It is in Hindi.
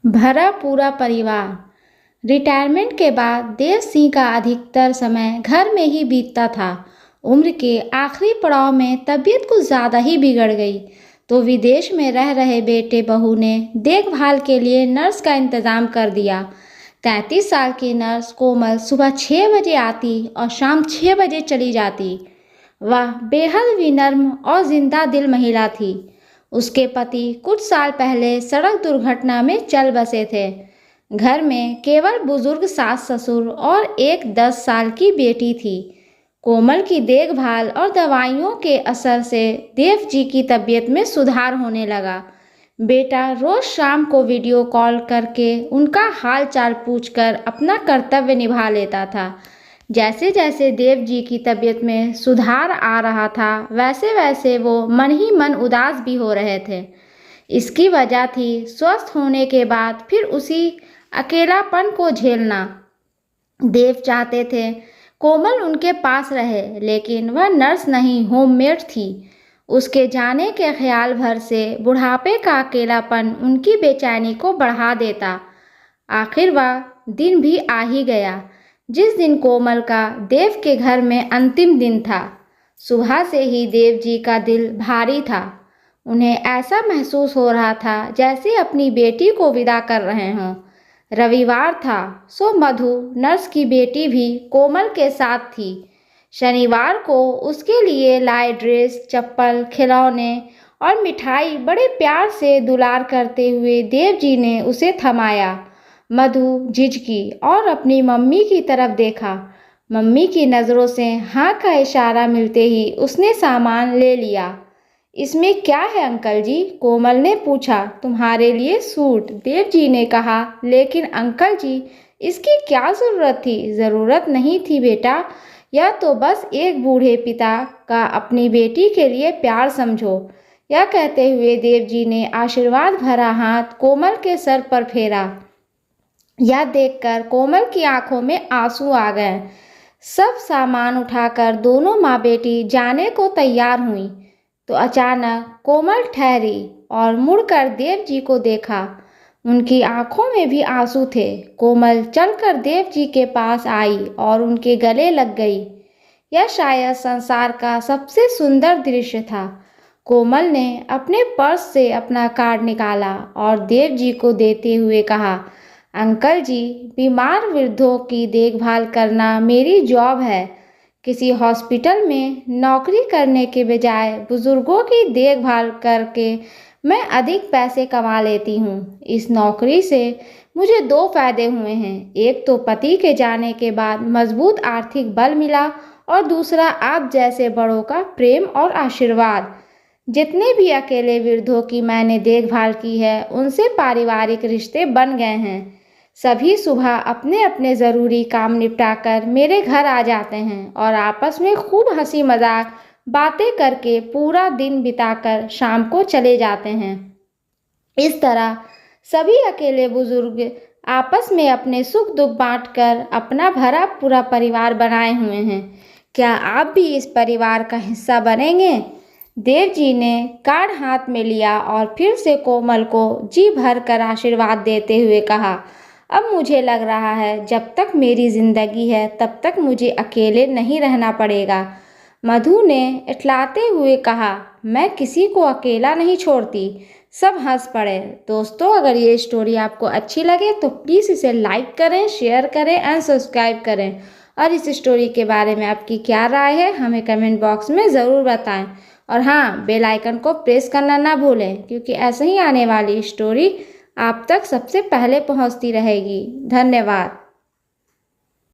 भरा पूरा परिवार। रिटायरमेंट के बाद देव सिंह का अधिकतर समय घर में ही बीतता था। उम्र के आखिरी पड़ाव में तबीयत कुछ ज़्यादा ही बिगड़ गई तो विदेश में रह रहे बेटे बहू ने देखभाल के लिए नर्स का इंतज़ाम कर दिया। 33 साल की नर्स कोमल सुबह 6 बजे आती और शाम 6 बजे चली जाती। वह बेहद विनम्र और जिंदा दिल महिला थी। उसके पति कुछ साल पहले सड़क दुर्घटना में चल बसे थे। घर में केवल बुजुर्ग सास ससुर और एक 10 साल की बेटी थी। कोमल की देखभाल और दवाइयों के असर से देव जी की तबीयत में सुधार होने लगा। बेटा रोज शाम को वीडियो कॉल करके उनका हाल चाल पूछकर अपना कर्तव्य निभा लेता था। जैसे जैसे देव जी की तबीयत में सुधार आ रहा था वैसे वैसे वो मन ही मन उदास भी हो रहे थे। इसकी वजह थी स्वस्थ होने के बाद फिर उसी अकेलापन को झेलना। देव चाहते थे कोमल उनके पास रहे, लेकिन वह नर्स नहीं होममेड थी। उसके जाने के ख्याल भर से बुढ़ापे का अकेलापन उनकी बेचैनी को बढ़ा देता। आखिर वह दिन भी आ ही गया जिस दिन कोमल का देव के घर में अंतिम दिन था। सुबह से ही देव जी का दिल भारी था। उन्हें ऐसा महसूस हो रहा था जैसे अपनी बेटी को विदा कर रहे हों। रविवार था सो मधु नर्स की बेटी भी कोमल के साथ थी। शनिवार को उसके लिए लाए ड्रेस, चप्पल, खिलौने और मिठाई बड़े प्यार से दुलार करते हुए देव जी ने उसे थमाया। मधु झिझकी और अपनी मम्मी की तरफ देखा। मम्मी की नज़रों से हाँ का इशारा मिलते ही उसने सामान ले लिया। इसमें क्या है अंकल जी? कोमल ने पूछा। तुम्हारे लिए सूट, देव जी ने कहा। लेकिन अंकल जी इसकी क्या ज़रूरत थी? ज़रूरत नहीं थी बेटा, यह तो बस एक बूढ़े पिता का अपनी बेटी के लिए प्यार समझो। यह कहते हुए देव जी ने आशीर्वाद भरा हाथ कोमल के सर पर फेरा। यह देखकर कोमल की आंखों में आंसू आ गए। सब सामान उठाकर दोनों माँ बेटी जाने को तैयार हुई तो अचानक कोमल ठहरी और मुड़कर देव जी को देखा। उनकी आंखों में भी आंसू थे। कोमल चलकर देव जी के पास आई और उनके गले लग गई। यह शायद संसार का सबसे सुंदर दृश्य था। कोमल ने अपने पर्स से अपना कार्ड निकाला और देव जी को देते हुए कहा, अंकल जी, बीमार वृद्धों की देखभाल करना मेरी जॉब है। किसी हॉस्पिटल में नौकरी करने के बजाय बुजुर्गों की देखभाल करके मैं अधिक पैसे कमा लेती हूँ। इस नौकरी से मुझे 2 फायदे हुए हैं। एक तो पति के जाने के बाद मजबूत आर्थिक बल मिला और दूसरा आप जैसे बड़ों का प्रेम और आशीर्वाद। जितने भी अकेले वृद्धों की मैंने देखभाल की है उनसे पारिवारिक रिश्ते बन गए हैं। सभी सुबह अपने अपने ज़रूरी काम निपटाकर मेरे घर आ जाते हैं और आपस में खूब हंसी मजाक बातें करके पूरा दिन बिताकर शाम को चले जाते हैं। इस तरह सभी अकेले बुजुर्ग आपस में अपने सुख दुख बांटकर अपना भरा पूरा परिवार बनाए हुए हैं। क्या आप भी इस परिवार का हिस्सा बनेंगे? देव जी ने कार्ड हाथ में लिया और फिर से कोमल को जी भर कर आशीर्वाद देते हुए कहा, अब मुझे लग रहा है जब तक मेरी जिंदगी है तब तक मुझे अकेले नहीं रहना पड़ेगा। मधु ने इठलाते हुए कहा, मैं किसी को अकेला नहीं छोड़ती। सब हंस पड़े। दोस्तों, अगर ये स्टोरी आपको अच्छी लगे तो प्लीज़ इसे लाइक करें, शेयर करें एंड सब्सक्राइब करें। और इस स्टोरी के बारे में आपकी क्या राय है हमें कमेंट बॉक्स में ज़रूर बताएं। और हाँ, बेल आइकन को प्रेस करना ना भूलें क्योंकि ऐसे ही आने वाली स्टोरी आप तक सबसे पहले पहुंचती रहेगी। धन्यवाद।